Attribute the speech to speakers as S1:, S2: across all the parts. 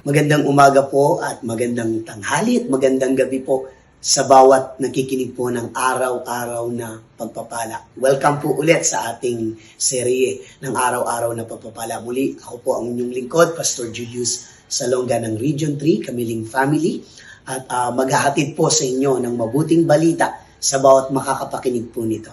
S1: Magandang umaga po at magandang tanghali at magandang gabi po sa bawat nakikinig po ng araw-araw na pagpapala. Welcome po ulit sa ating serye ng araw-araw na pagpapala. Muli, ako po ang inyong lingkod, Pastor Julius Salonga ng Region 3, Kamiling Family. At maghahatid po sa inyo ng mabuting balita sa bawat makakapakinig po nito.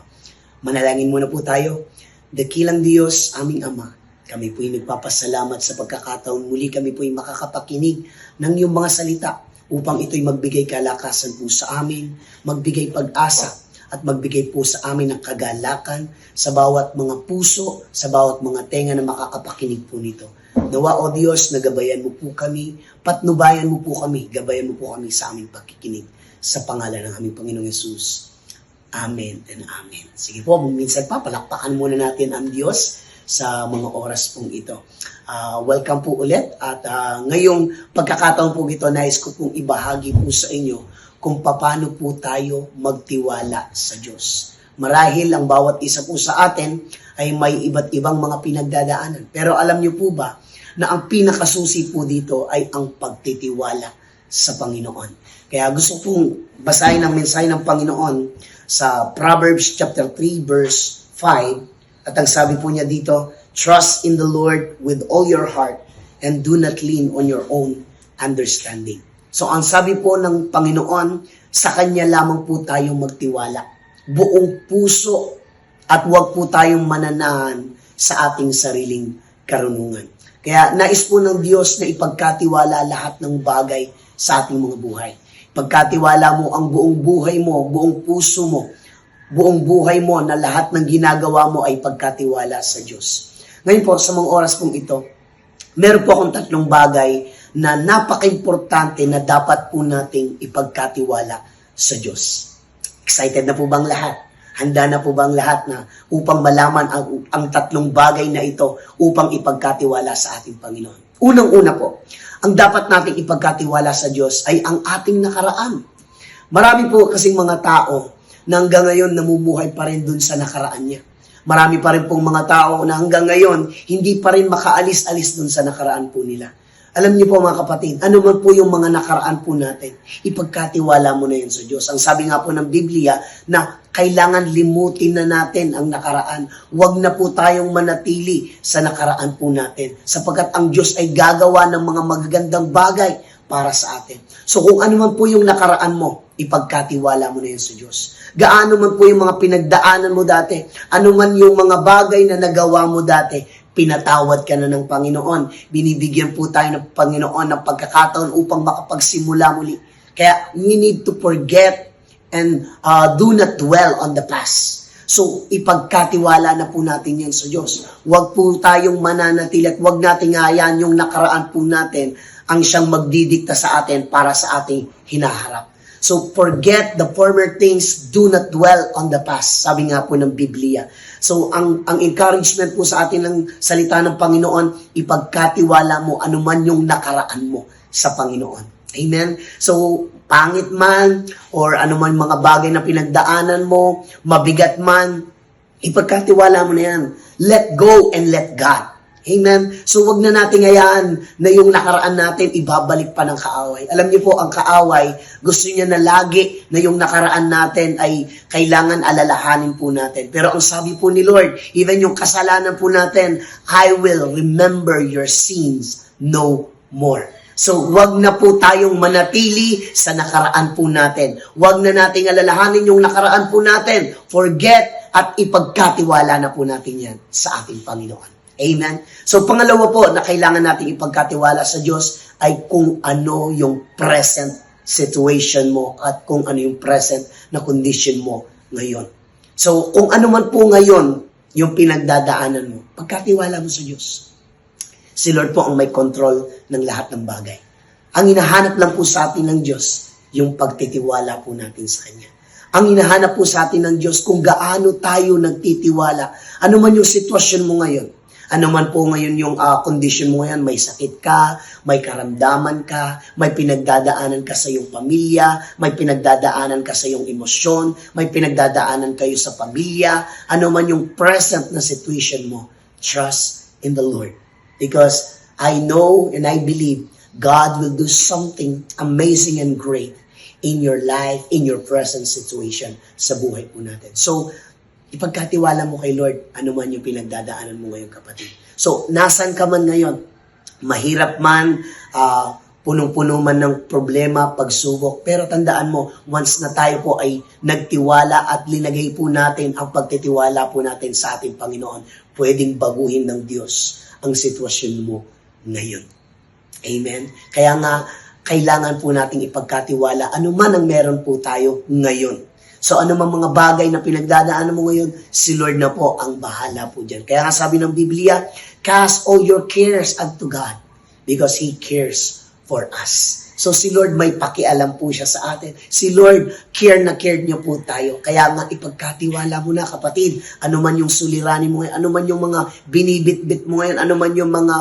S1: Manalangin muna po tayo. Dakilang Diyos, aming Ama, kami po'y nagpapasalamat sa pagkakataon muli kami po'y makakapakinig ng iyong mga salita upang ito'y magbigay kalakasan po sa amin, magbigay pag-asa at magbigay po sa amin ng kagalakan sa bawat mga puso, sa bawat mga tenga na makakapakinig po nito. Nawa o Diyos, nagabayan mo po kami, patnubayan mo po kami, gabayan mo po kami sa aming pagkikinig sa pangalan ng aming Panginoong Yesus. Amen and amen. Sige po, minsan pa, palakpakan muna natin ang Diyos sa mga oras pong ito. Welcome po ulit at ngayong pagkakataon po ito, nais ko pong ibahagi po sa inyo kung paano po tayo magtiwala sa Diyos. Marahil ang bawat isa po sa atin ay may iba't ibang mga pinagdadaanan. Pero alam niyo po ba na ang pinakasusi po dito ay ang pagtitiwala sa Panginoon. Kaya gusto pong basahin ang mensahe ng Panginoon sa Proverbs chapter 3 verse 5. At ang sabi po niya dito, trust in the Lord with all your heart and do not lean on your own understanding. So ang sabi po ng Panginoon, sa Kanya lamang po tayong magtiwala. Buong puso at huwag po tayong mananahan sa ating sariling karunungan. Kaya nais po ng Diyos na ipagkatiwala lahat ng bagay sa ating mga buhay. Pagkatiwala mo ang buong buhay mo, buong puso mo, buong buhay mo na lahat ng ginagawa mo ay pagkatiwala sa Diyos. Ngayon po, sa mga oras pong ito, meron po akong tatlong bagay na napaka-importante na dapat po nating ipagkatiwala sa Diyos. Excited na po bang lahat? Handa na po bang lahat na upang malaman ang tatlong bagay na ito upang ipagkatiwala sa ating Panginoon? Unang-una po, ang dapat nating ipagkatiwala sa Diyos ay ang ating nakaraan. Marami po kasing mga tao na hanggang ngayon namumuhay pa rin dun sa nakaraan niya. Marami pa rin pong mga tao na hanggang ngayon hindi pa rin makaalis-alis dun sa nakaraan po nila. Alam niyo po mga kapatid, ano man po yung mga nakaraan po natin, ipagkatiwala mo na yun sa Diyos. Ang sabi nga po ng Biblia na kailangan limutin na natin ang nakaraan. Huwag na po tayong manatili sa nakaraan po natin. Sapagkat ang Diyos ay gagawa ng mga magagandang bagay para sa atin. So kung ano man po yung nakaraan mo, ipagkatiwala mo na yun sa Diyos. Gaano man po yung mga pinagdaanan mo dati, ano man yung mga bagay na nagawa mo dati, pinatawad ka na ng Panginoon. Binibigyan po tayo ng Panginoon ng pagkakataon upang makapagsimula muli. Kaya we need to forget and do not dwell on the past. So, ipagkatiwala na po natin yan sa Diyos. Huwag po tayong mananatili at huwag nating hayaan yung nakaraan po natin ang siyang magdidikta sa atin para sa ating hinaharap. So, forget the former things, do not dwell on the past. Sabi nga po ng Biblia. So, ang encouragement po sa atin ng salita ng Panginoon, ipagkatiwala mo anuman yung nakaraan mo sa Panginoon. Amen? So, pangit man, or anuman mga bagay na pinagdaanan mo, mabigat man, ipagkatiwala mo na yan. Let go and let God. Amen? So, wag na nating hayaan na yung nakaraan natin, ibabalik pa ng kaaway. Alam niyo po, ang kaaway, gusto niya na lagi na yung nakaraan natin ay kailangan alalahanin po natin. Pero ang sabi po ni Lord, even yung kasalanan po natin, I will remember your sins no more. So, wag na po tayong manatili sa nakaraan po natin. Wag na nating alalahanin yung nakaraan po natin. Forget at ipagkatiwala na po natin yan sa ating Panginoon. Amen? So, pangalawa po na kailangan nating ipagkatiwala sa Diyos ay kung ano yung present situation mo at kung ano yung present na condition mo ngayon. So, kung ano man po ngayon yung pinagdadaanan mo, pagkatiwala mo sa Diyos. Si Lord po ang may control ng lahat ng bagay. Ang hinahanap lang po sa atin ng Diyos, yung pagtitiwala po natin sa Kanya. Ang hinahanap po sa atin ng Diyos kung gaano tayo nagtitiwala. Ano man yung sitwasyon mo ngayon. Ano man po ngayon yung condition mo ngayon, may sakit ka, may karamdaman ka, may pinagdadaanan ka sa iyong pamilya, may pinagdadaanan ka sa iyong emosyon, may pinagdadaanan kayo sa pamilya, ano man yung present na situation mo, trust in the Lord. Because I know and I believe God will do something amazing and great in your life, in your present situation, sa buhay po natin. So, ipagkatiwala mo kay Lord, ano man yung pinagdadaanan mo ngayon, kapatid. So, nasan ka man ngayon, mahirap man, punong-puno man ng problema, pagsubok, pero tandaan mo, once na tayo po ay nagtiwala at linagay po natin ang pagtitiwala po natin sa ating Panginoon, pwedeng baguhin ng Diyos ang sitwasyon mo ngayon. Amen? Kaya nga, kailangan po nating ipagkatiwala ano man ang meron po tayo ngayon. So ano man mga bagay na pinagdadaanan mo ngayon, si Lord na po ang bahala po dyan. Kaya nga sabi ng Biblia, cast all your cares unto God because He cares for us. So si Lord may pakialam po siya sa atin. Si Lord, care na care niyo po tayo. Kaya nga ipagkatiwala mo na, kapatid. Ano man yung suliranin mo ngayon, ano man yung mga binibit-bit mo ngayon, ano man yung mga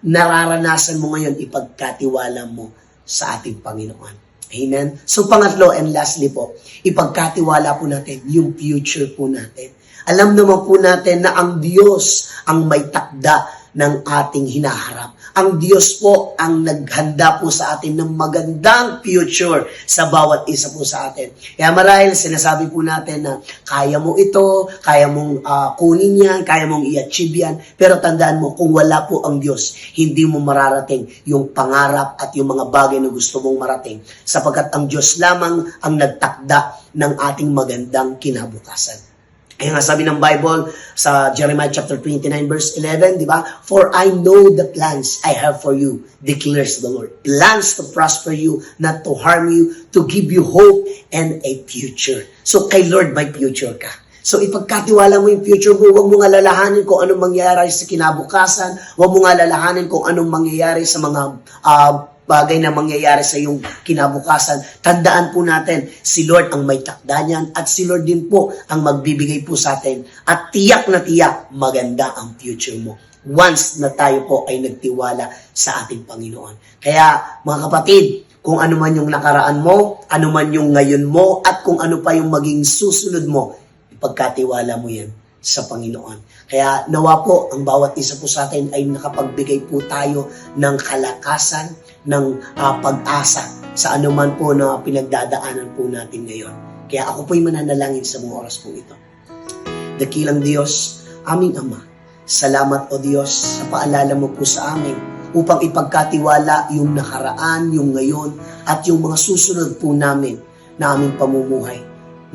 S1: nararanasan mo ngayon, ipagkatiwala mo sa ating Panginoon. Amen? So pangatlo and lastly po, ipagkatiwala po natin yung future po natin. Alam naman po natin na ang Diyos ang may takda ng ating hinaharap. Ang Diyos po ang naghanda po sa atin ng magandang future sa bawat isa po sa atin. Kaya marahil sinasabi po natin na kaya mo ito, kaya mong kunin yan, kaya mong i-achieve yan. Pero tandaan mo, kung wala po ang Diyos, hindi mo mararating yung pangarap at yung mga bagay na gusto mong marating. Sapagkat ang Diyos lamang ang nagtakda ng ating magandang kinabukasan. Kaya nga sabi ng Bible sa Jeremiah chapter 29 verse 11, di ba? For I know the plans I have for you, declares the Lord. Plans to prosper you, not to harm you, to give you hope and a future. So kay Lord may future ka. So ipagkatiwala mo yung future mo, huwag mo nga lalahanin kung anong mangyayari sa kinabukasan, huwag mo nga lalahanin kung anong mangyayari sa mga bagay na mangyayari sa iyong kinabukasan. Tandaan po natin, si Lord ang may takda niyan at si Lord din po ang magbibigay po sa atin. At tiyak na tiyak, maganda ang future mo. Once na tayo po ay nagtiwala sa ating Panginoon. Kaya mga kapatid, kung ano man yung nakaraan mo, ano man yung ngayon mo, at kung ano pa yung maging susunod mo, ipagkatiwala mo yan sa Panginoon. Kaya nawa po, ang bawat isa po sa atin ay nakapagbigay po tayo ng kalakasan, ng pag-asa sa anuman po na pinagdadaanan po natin ngayon. Kaya ako po'y mananalangin sa mga oras po ito. Dakilang Diyos, aming Ama, salamat o Diyos sa paalala mo po sa amin upang ipagkatiwala yung nakaraan, yung ngayon, at yung mga susunod po namin na aming pamumuhay.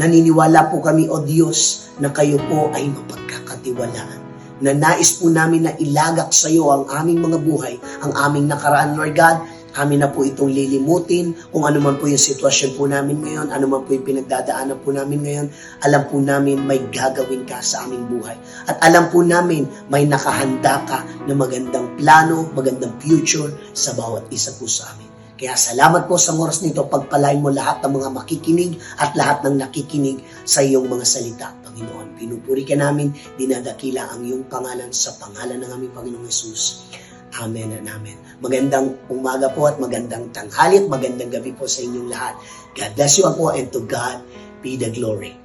S1: Naniniwala po kami o Diyos na kayo po ay mapagkakatiwalaan. Na nais po namin na ilagak sa iyo ang aming mga buhay, ang aming nakaraan, Lord God. Amin na po itong lilimutin kung ano man po yung sitwasyon po namin ngayon, ano man po yung pinagdadaanan po namin ngayon. Alam po namin may gagawin ka sa aming buhay. At alam po namin may nakahanda ka na magandang plano, magandang future sa bawat isa po sa amin. Kaya salamat po sa oras nito, pagpalain mo lahat ng mga makikinig at lahat ng nakikinig sa iyong mga salita, Panginoon. Pinupuri ka namin, dinadakila ang iyong pangalan sa pangalan ng aming Panginoong Yesus. Amen and amen. Magandang umaga po at magandang tanghali at magandang gabi po sa inyong lahat. God bless you all po and to God be the glory.